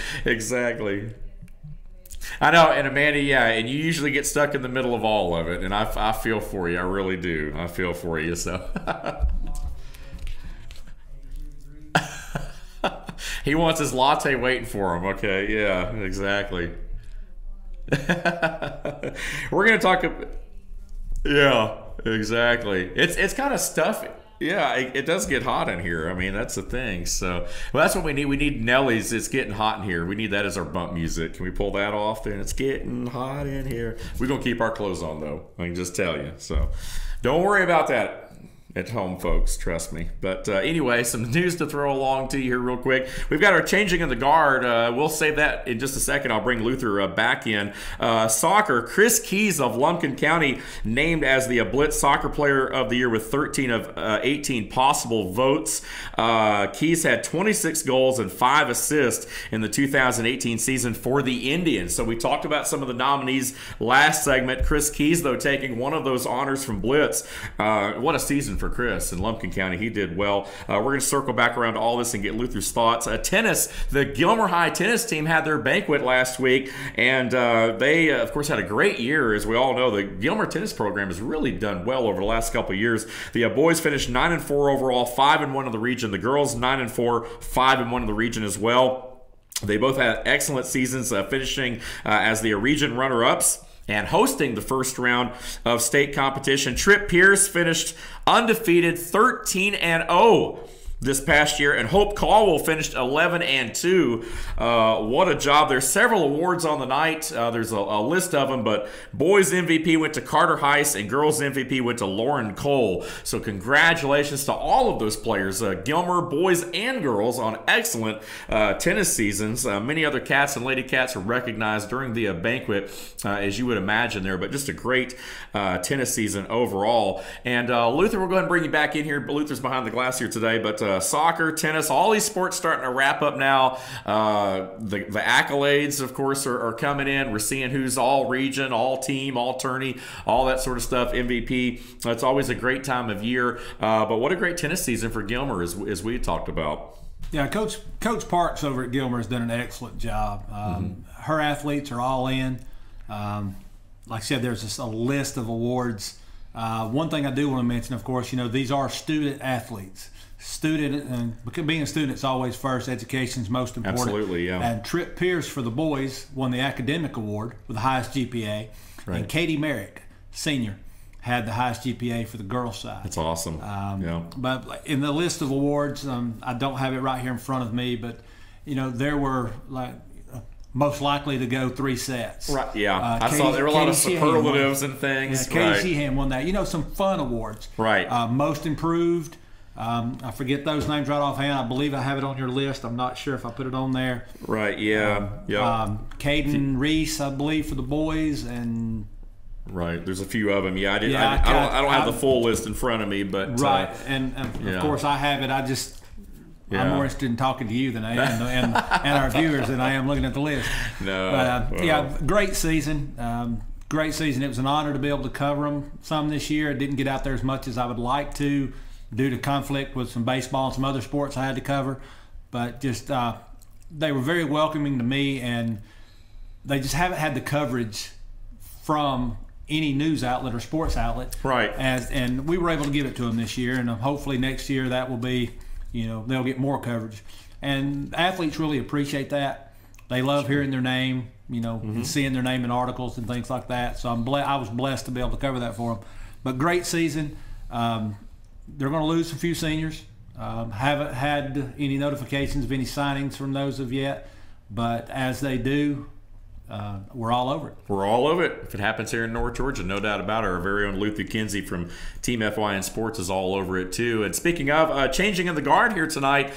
I know, and Amanda, and you usually get stuck in the middle of all of it, and I feel for you. I really do. I feel for you. So he wants his latte waiting for him. Okay, yeah, exactly. We're gonna talk. Yeah, exactly. It's kind of stuffy. Yeah, it does get hot in here. I mean, that's the thing. So, well, that's what we need. We need Nelly's It's Getting Hot in Here. We need that as our bump music. Can we pull that off then? It's getting hot in here. We're going to keep our clothes on, though. I can just tell you. So, don't worry about that at home, folks. Trust me. But anyway, some news to throw along to you here real quick. We've got our changing of the guard. We'll save that in just a second. I'll bring Luther back in. Soccer, Chris Keys of Lumpkin County named as the Blitz Soccer Player of the Year with 13 of 18 possible votes. Keys had 26 goals and 5 assists in the 2018 season for the Indians. So we talked about some of the nominees last segment. Chris Keys, though, taking one of those honors from Blitz. What a season for Chris in Lumpkin County. He did well. We're going to circle back around to all this and get Luther's thoughts. Tennis, the Gilmer High tennis team had their banquet last week, and they, of course, had a great year. As we all know, the Gilmer tennis program has really done well over the last couple of years. The boys finished 9-4 overall, 5-1 in the region. The girls 9-4, 5-1 in the region as well. They both had excellent seasons, finishing as the region runner-ups and hosting the first round of state competition. Tripp Pierce finished undefeated 13-0 this past year, and Hope Caldwell finished 11-2. What a job. There's several awards on the night. There's a list of them, but boys MVP went to Carter Heiss and girls MVP went to Lauren Cole. So congratulations to all of those players, Gilmer, boys and girls, on excellent tennis seasons. Many other cats and lady cats were recognized during the banquet, as you would imagine there, but just a great tennis season overall. And Luther, we'll go ahead and bring you back in here. Luther's behind the glass here today, but soccer, tennis, all these sports starting to wrap up now. The accolades, of course, are coming in. We're seeing who's all region, all team, all tourney, all that sort of stuff, MVP. It's always a great time of year. But what a great tennis season for Gilmer, as we talked about. Yeah, Coach Parks over at Gilmer has done an excellent job. Her athletes are all in. Like I said, there's just a list of awards. One thing I do want to mention, of course, these are student athletes. Being a student is always first. Education is most important. Absolutely, yeah. And Tripp Pierce for the boys won the academic award with the highest GPA. Right. And Katie Merrick, senior, had the highest GPA for the girls' side. That's awesome. Yeah. But in the list of awards, I don't have it right here in front of me, but there were most likely to go 3 sets. Right. Yeah. I saw there were a lot of superlatives and things. Yeah, Katie Sheehan won that. Some fun awards. Right. Most improved. I forget those names right offhand. I believe I have it on your list. I'm not sure if I put it on there. Right. Yeah. Caden Reese, I believe, for the boys, and right. There's a few of them. Yeah. I don't have the full list in front of me, but right. And of course I have it. I'm more interested in talking to you than I am, and our viewers than I am looking at the list. No. But great season. Great season. It was an honor to be able to cover them some this year. I didn't get out there as much as I would like to, due to conflict with some baseball and some other sports I had to cover. But just they were very welcoming to me, and they just haven't had the coverage from any news outlet or sports outlet. Right. And we were able to give it to them this year, and hopefully next year that will be, they'll get more coverage. And athletes really appreciate that. They love hearing their name, and seeing their name in articles and things like that. So I was blessed to be able to cover that for them. But great season. They're going to lose a few seniors. Haven't had any notifications of any signings from those of yet, but as they do, we're all over it. We're all over it. If it happens here in North Georgia, no doubt about it. Our very own Luther Kinsey from Team FYN Sports is all over it too. And speaking of changing of the guard here tonight,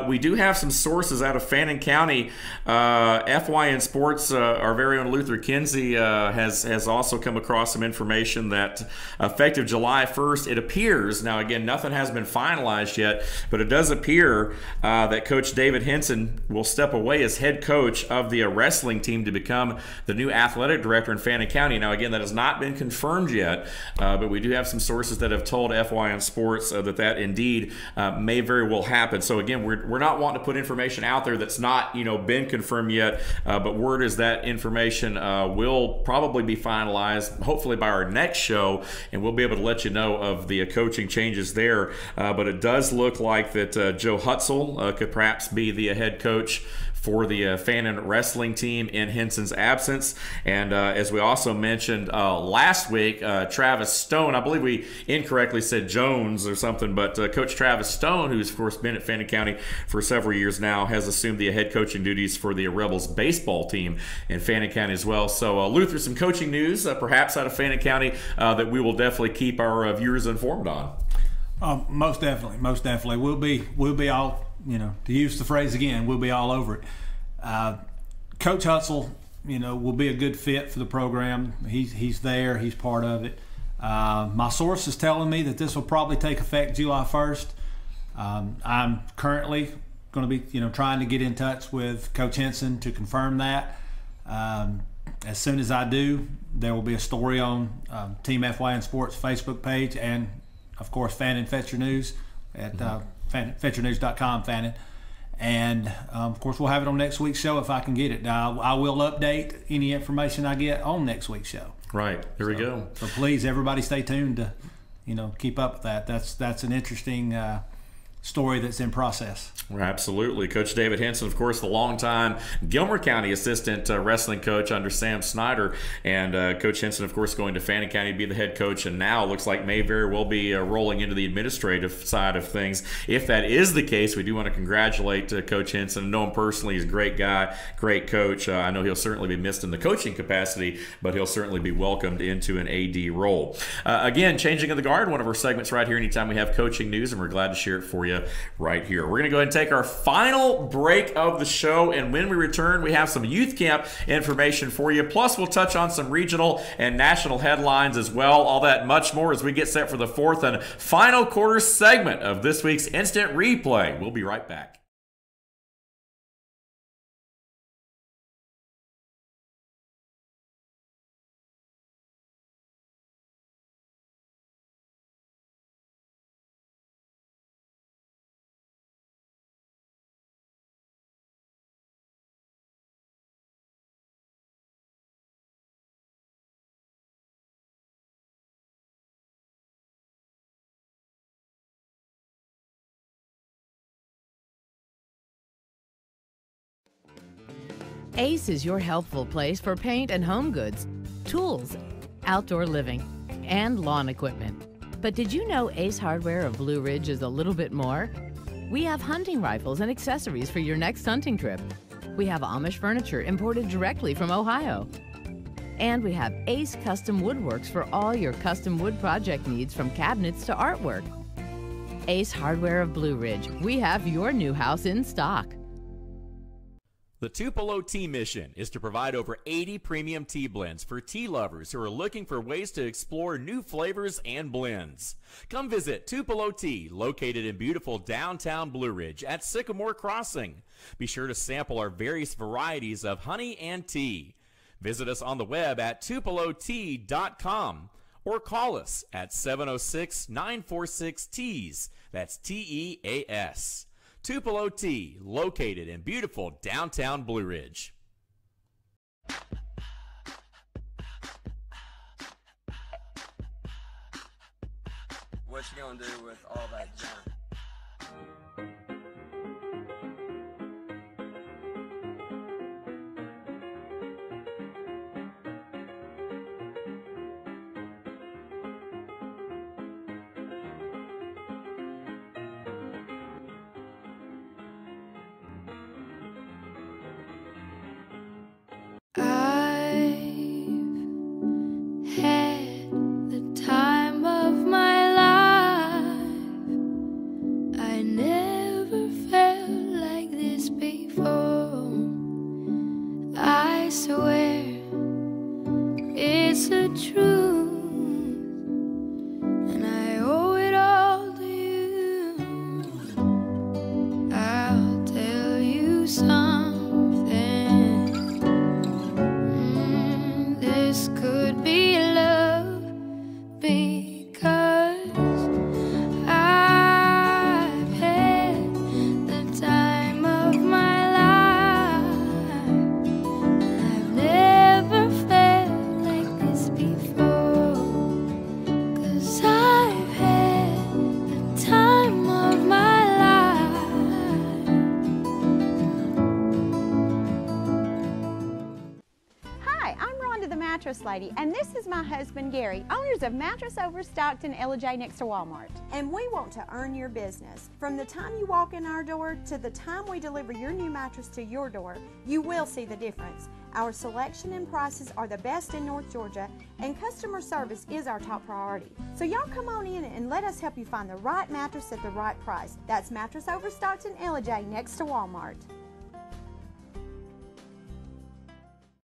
we do have some sources out of Fannin County. FYN Sports, our very own Luther Kinsey, has also come across some information that effective July 1st, it appears, now again, nothing has been finalized yet, but it does appear that Coach David Henson will step away as head coach of the wrestling team to become the new athletic director in Fannin County. Now again, that has not been confirmed yet, but we do have some sources that have told FYN Sports that indeed may very well happen. So again, we're not wanting to put information out there that's not been confirmed yet, but word is that information will probably be finalized hopefully by our next show, and we'll be able to let you know of the coaching changes there. But it does look like that Joe Hutzel could perhaps be the head coach for the Fannin wrestling team in Henson's absence. And as we also mentioned last week, Travis Stone, I believe we incorrectly said Jones or something, but Coach Travis Stone, who's of course been at Fannin County for several years now, has assumed the head coaching duties for the Rebels baseball team in Fannin County as well. So Luther, some coaching news perhaps out of Fannin County that we will definitely keep our viewers informed on. Most definitely. We'll be all, to use the phrase again, we'll be all over it. Coach Hutzel, will be a good fit for the program. He's there. He's part of it. My source is telling me that this will probably take effect July 1st. I'm currently going to be, trying to get in touch with Coach Henson to confirm that. As soon as I do, there will be a story on Team FYN Sports Facebook page and, of course, Fannin Fetcher News at FetcherNews.com, Fannin. And, of course, we'll have it on next week's show if I can get it. Now, I will update any information I get on next week's show. Right. Here we go. So please, everybody stay tuned to, keep up with that. That's an interesting story that's in process. Absolutely. Coach David Henson, of course, the longtime Gilmer County assistant wrestling coach under Sam Snyder. And Coach Henson, of course, going to Fannin County to be the head coach. And now it looks like may very well be rolling into the administrative side of things. If that is the case, we do want to congratulate Coach Henson. I know him personally. He's a great guy, great coach. I know he'll certainly be missed in the coaching capacity, but he'll certainly be welcomed into an AD role. Again, changing of the guard, one of our segments right here anytime we have coaching news, and we're glad to share it for you right here. We're going to go ahead and take our final break of the show, and when we return, we have some youth camp information for you. Plus, we'll touch on some regional and national headlines as well. All that much more as we get set for the fourth and final quarter segment of this week's Instant Replay. We'll be right back. Ace is your healthful place for paint and home goods, tools, outdoor living, and lawn equipment. But did you know Ace Hardware of Blue Ridge is a little bit more? We have hunting rifles and accessories for your next hunting trip. We have Amish furniture imported directly from Ohio. And we have Ace Custom Woodworks for all your custom wood project needs, from cabinets to artwork. Ace Hardware of Blue Ridge, we have your new house in stock. The Tupelo Tea mission is to provide over 80 premium tea blends for tea lovers who are looking for ways to explore new flavors and blends. Come visit Tupelo Tea, located in beautiful downtown Blue Ridge at Sycamore Crossing. Be sure to sample our various varieties of honey and tea. Visit us on the web at tupelotea.com or call us at 706-946-TEAS. That's TEAS. Tupelo Tea, located in beautiful downtown Blue Ridge. What you gonna do with all that junk? I it's the truth, and I owe it all to you. I'll tell you something. This could be love because I've had the time of my life. I've never felt like this before, 'cause I've had the time of my life. Hi, I'm Rhonda the Mattress Lady, and this is my husband Gary, owners of Mattress Overstocked in LJ next to Walmart. And we want to earn your business. From the time you walk in our door to the time we deliver your new mattress to your door, you will see the difference. Our selection and prices are the best in North Georgia, and customer service is our top priority. So y'all come on in and let us help you find the right mattress at the right price. That's Mattress Overstocked in LJ next to Walmart.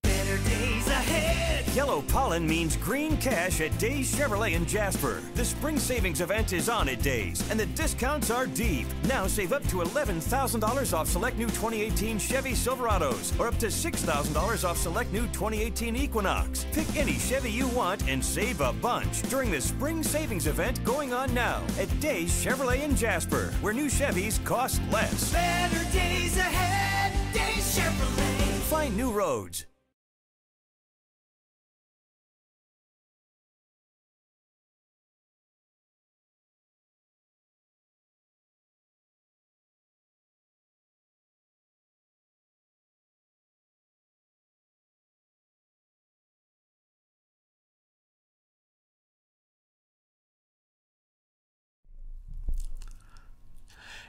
Better days ahead. Yellow pollen means green cash at Days Chevrolet in Jasper. The spring savings event is on at Days, and the discounts are deep. Now save up to $11,000 off select new 2018 Chevy Silverados, or up to $6,000 off select new 2018 Equinox. Pick any Chevy you want and save a bunch during the spring savings event going on now at Days Chevrolet in Jasper, where new Chevys cost less. Better days ahead. Days Chevrolet. Find new roads.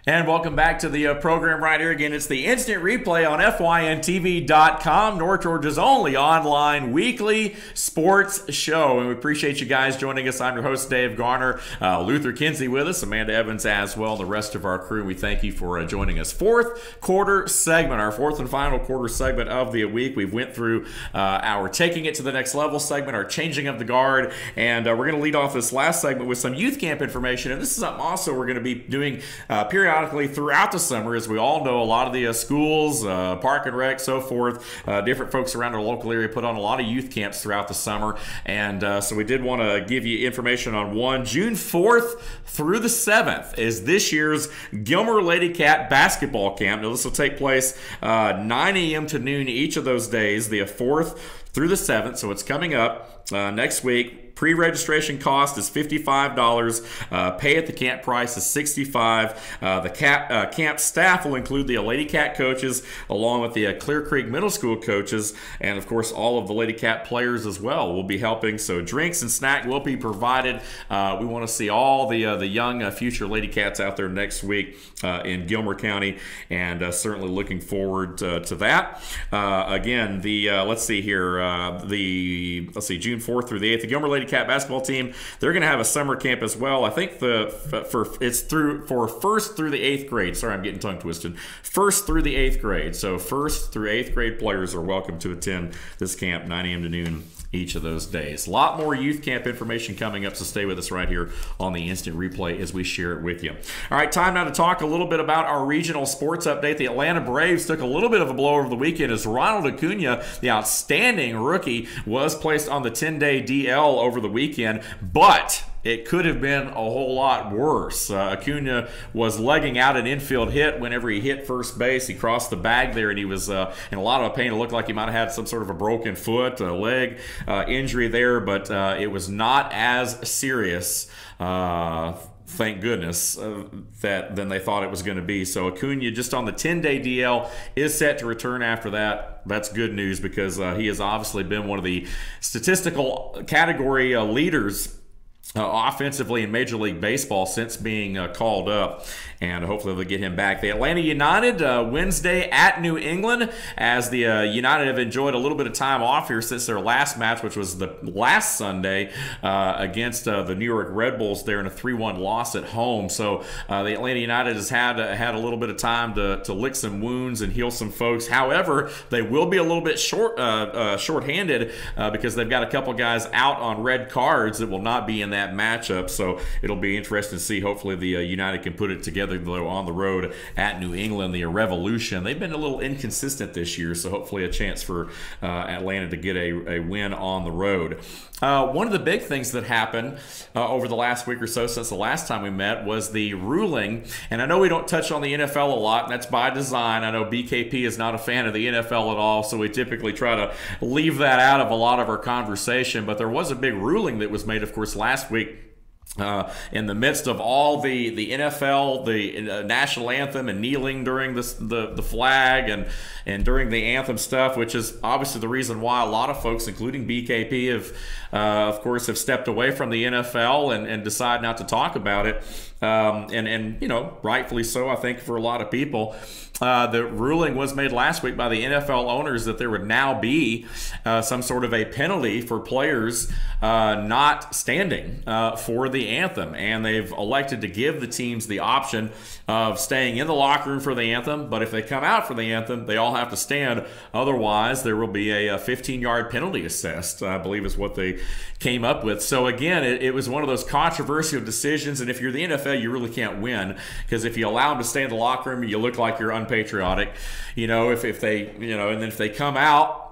And welcome back to the program right here. Again, it's the instant replay on FYNTV.com, North Georgia's only online weekly sports show. And we appreciate you guys joining us. I'm your host, Dave Garner. Luther Kinsey with us, Amanda Evans as well, and the rest of our crew. We thank you for joining us. Fourth quarter segment, our fourth and final quarter segment of the week. We've went through our taking it to the next level segment, our changing of the guard, and we're going to lead off this last segment with some youth camp information. And this is something also we're going to be doing periodically throughout the summer. As we all know, a lot of the schools, park and rec, so forth, different folks around our local area put on a lot of youth camps throughout the summer, and so we did want to give you information on one. June 4th through the 7th is this year's Gilmer Lady Cat basketball camp. Now this will take place 9 a.m. to noon each of those days, the 4th through the 7th, so it's coming up next week. Pre-registration cost is $55. Pay at the camp price is $65. The camp staff will include the Lady Cat coaches along with the Clear Creek Middle School coaches, and of course all of the Lady Cat players as well will be helping. So drinks and snack will be provided. We want to see all the young future Lady Cats out there next week in Gilmer County, and certainly looking forward to that. Again, let's see here. June 4th through the 8th, the Gilmer Lady Cat basketball team, they're going to have a summer camp as well. I think it's for first through the 8th grade. Sorry, I'm getting tongue twisted. First through the 8th grade. So first through 8th grade players are welcome to attend this camp 9 a.m. to noon each of those days. A lot more youth camp information coming up, so stay with us right here on the instant replay as we share it with you. All right, time now to talk a little bit about our regional sports update. The Atlanta Braves took a little bit of a blow over the weekend as Ronald Acuna, the outstanding rookie, was placed on the 10-day DL over the weekend, but it could have been a whole lot worse. Acuna was legging out an infield hit whenever he hit first base. He crossed the bag there, and he was in a lot of pain. It looked like he might have had some sort of a broken foot, a leg injury there, but it was not as serious. Thank goodness, than they thought it was going to be. So Acuna, just on the 10-day DL, is set to return after that. That's good news because he has obviously been one of the statistical category leaders offensively in Major League Baseball since being called up, and hopefully they'll get him back. The Atlanta United Wednesday at New England, as the United have enjoyed a little bit of time off here since their last match, which was the last Sunday against the New York Red Bulls there in a 3-1 loss at home. So the Atlanta United has had a little bit of time to lick some wounds and heal some folks. However, they will be a little bit short-handed because they've got a couple guys out on red cards that will not be in that matchup. So it'll be interesting to see. Hopefully the United can put it together though on the road at New England. The Revolution, they've been a little inconsistent this year, so hopefully a chance for Atlanta to get a win on the road. One of the big things that happened over the last week or so since the last time we met was the ruling, and I know we don't touch on the NFL a lot, and that's by design. I know BKP is not a fan of the NFL at all, so we typically try to leave that out of a lot of our conversation, but there was a big ruling that was made, of course, last week. In the midst of all the NFL, the national anthem and kneeling during the flag and during the anthem stuff, which is obviously the reason why a lot of folks, including BKP, have of course have stepped away from the NFL and decide not to talk about it. And you know, rightfully so, I think, for a lot of people. The ruling was made last week by the NFL owners that there would now be some sort of a penalty for players not standing for the anthem, and they've elected to give the teams the option of staying in the locker room for the anthem, but if they come out for the anthem, they all have to stand. Otherwise, there will be a 15-yard penalty assessed, I believe is what they came up with. So again, it was one of those controversial decisions, and if you're the NFL, you really can't win, because if you allow them to stay in the locker room, you look like you're unpatriotic. You know, if they, you know, and then if they come out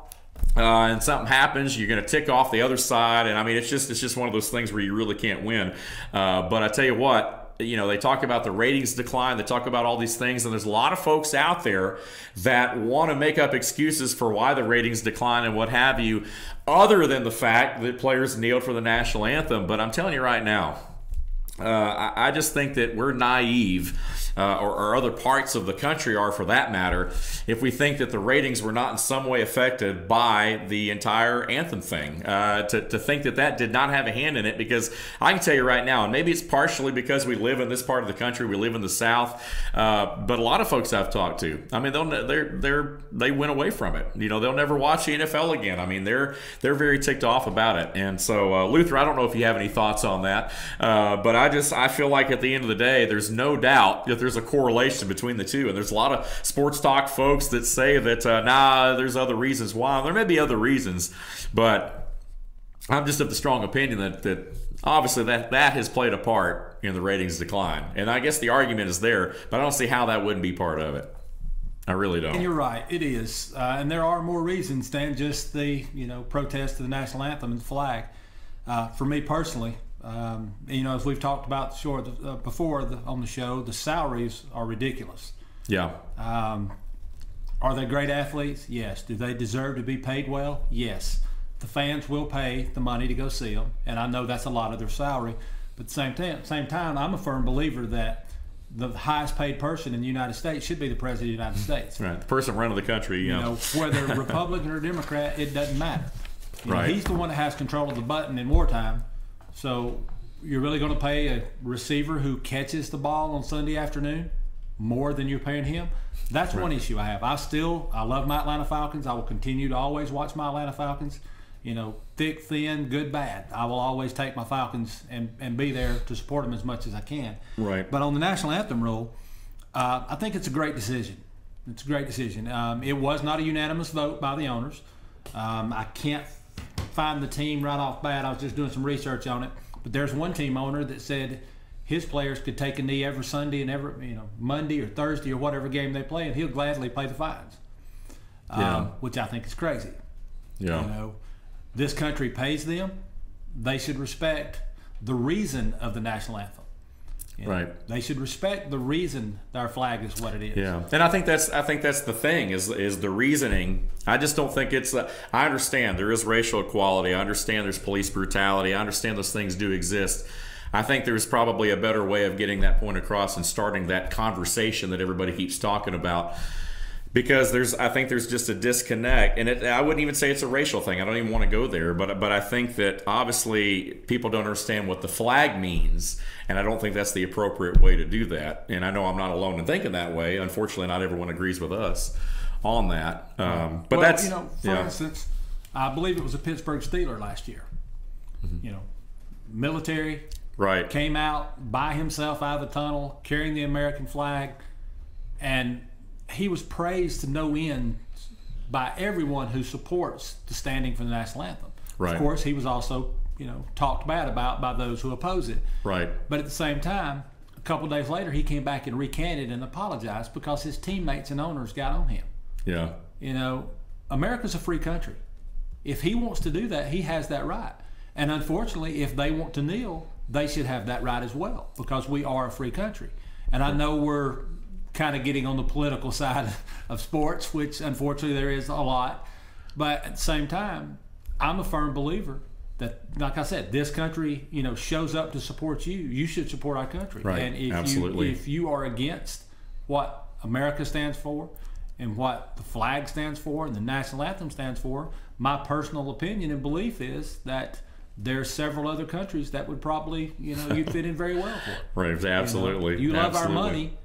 and something happens, you're going to tick off the other side, and I mean, it's just one of those things where you really can't win. But I tell you what, you know, they talk about the ratings decline, they talk about all these things, and there's a lot of folks out there that want to make up excuses for why the ratings decline and what have you, other than the fact that players kneeled for the national anthem. But I'm telling you right now, I just think that we're naive, or other parts of the country are for that matter, if we think that the ratings were not in some way affected by the entire anthem thing. To think that that did not have a hand in it, because I can tell you right now, and maybe it's partially because we live in this part of the country, we live in the South, but a lot of folks I've talked to, I mean, they went away from it. You know, they'll never watch the NFL again. I mean, they're very ticked off about it. And so, Luther, I don't know if you have any thoughts on that, but I feel like at the end of the day, there's no doubt that there's a correlation between the two, and there's a lot of sports talk folks that say that nah, there's other reasons why. There may be other reasons, but I'm just of the strong opinion that obviously that has played a part in the ratings decline, and I guess the argument is there, but I don't see how that wouldn't be part of it. I really don't. And you're right, it is, and there are more reasons than just the protest to the national anthem and the flag. For me personally. You know, as we've talked about before on the show, the salaries are ridiculous. Yeah. Are they great athletes? Yes. Do they deserve to be paid well? Yes. The fans will pay the money to go see them, and I know that's a lot of their salary. But at the same time, I'm a firm believer that the highest paid person in the United States should be the President of the United States. Right. The person running the country. You know, whether Republican or Democrat, it doesn't matter. You know, he's the one that has control of the button in wartime. So you're really going to pay a receiver who catches the ball on Sunday afternoon more than you're paying him? That's one issue I have. I love my Atlanta Falcons. I will continue to always watch my Atlanta Falcons. You know, thick, thin, good, bad. I will always take my Falcons and be there to support them as much as I can. Right. But on the national anthem rule, I think it's a great decision. It's a great decision. It was not a unanimous vote by the owners. I can't find the team right off bat. I was just doing some research on it, but there's one team owner that said his players could take a knee every Sunday and every Monday or Thursday or whatever game they play, and he'll gladly pay the fines. Which I think is crazy. Yeah. You know, this country pays them. They should respect the reason of the national anthem. You know, right. They should respect the reason our flag is what it is. Yeah, and I think that's the thing is the reasoning. I just don't think it's. I understand there is racial equality. I understand there's police brutality. I understand those things do exist. I think there's probably a better way of getting that point across and starting that conversation that everybody keeps talking about. Because I think there's just a disconnect, and I wouldn't even say it's a racial thing. I don't even want to go there, but I think that obviously people don't understand what the flag means, and I don't think that's the appropriate way to do that. And I know I'm not alone in thinking that way. Unfortunately, not everyone agrees with us on that. But well, that's, you know, for instance, I believe it was a Pittsburgh Steeler last year. You know, military came out by himself out of the tunnel carrying the American flag, and he was praised to no end by everyone who supports the standing for the national anthem. Of course, he was also, you know, talked bad about by those who oppose it. But at the same time, a couple of days later, he came back and recanted and apologized because his teammates and owners got on him. You know, America's a free country. If he wants to do that, he has that right. And unfortunately, if they want to kneel, they should have that right as well, because we are a free country. And I know we're kind of getting on the political side of sports, which unfortunately there is a lot. But at the same time, I'm a firm believer that, like I said, this country, you know, shows up to support you. You should support our country. And if you are against what America stands for and what the flag stands for and the national anthem stands for, my personal opinion and belief is that there's several other countries that would probably, you know, you'd fit in very well for. Absolutely. You love our money.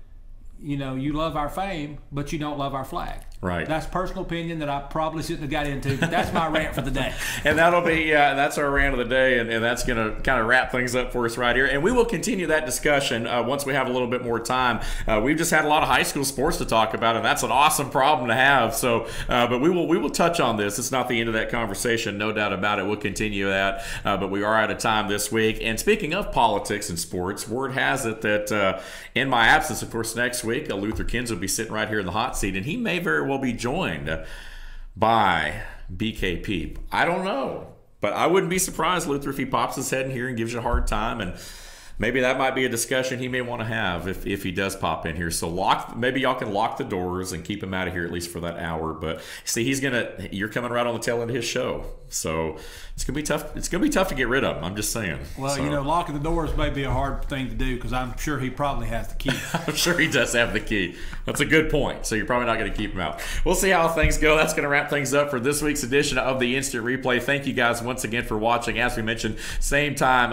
You know, you love our fame, but you don't love our flag. That's personal opinion that I probably shouldn't have got into, but that's my rant for the day. And that'll be, that's our rant of the day, and that's going to kind of wrap things up for us right here. And we will continue that discussion once we have a little bit more time. We've just had a lot of high school sports to talk about, and that's an awesome problem to have. So, but we will touch on this. It's not the end of that conversation, no doubt about it. We'll continue that, but we are out of time this week. And speaking of politics and sports, word has it that in my absence, of course, next week, Luther Kins will be sitting right here in the hot seat, and he may very well be joined by BKP. I don't know, but I wouldn't be surprised, Luther, if he pops his head in here and gives you a hard time, and maybe that might be a discussion he may want to have if he does pop in here. So maybe y'all can lock the doors and keep him out of here at least for that hour. But see, you're coming right on the tail end of his show, so it's gonna be tough. It's gonna be tough to get rid of him. I'm just saying. Well, you know, locking the doors may be a hard thing to do because I'm sure he probably has the key. I'm sure he does have the key. That's a good point. So you're probably not going to keep him out. We'll see how things go. That's going to wrap things up for this week's edition of the Instant Replay. Thank you guys once again for watching. As we mentioned, same time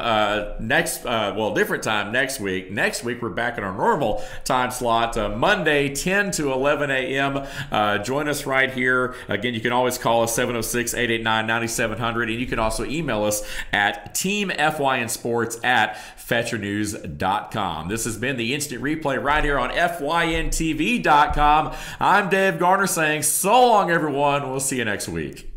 different time next week. Next week we're back in our normal time slot, Monday 10 to 11 a.m. Join us right here. Again, you can always call us 706-889-9700, and you can also email us at Team FYN Sports at FetcherNews.com. This has been the Instant Replay right here on FYNTV.com. I'm Dave Garner saying so long, everyone. We'll see you next week.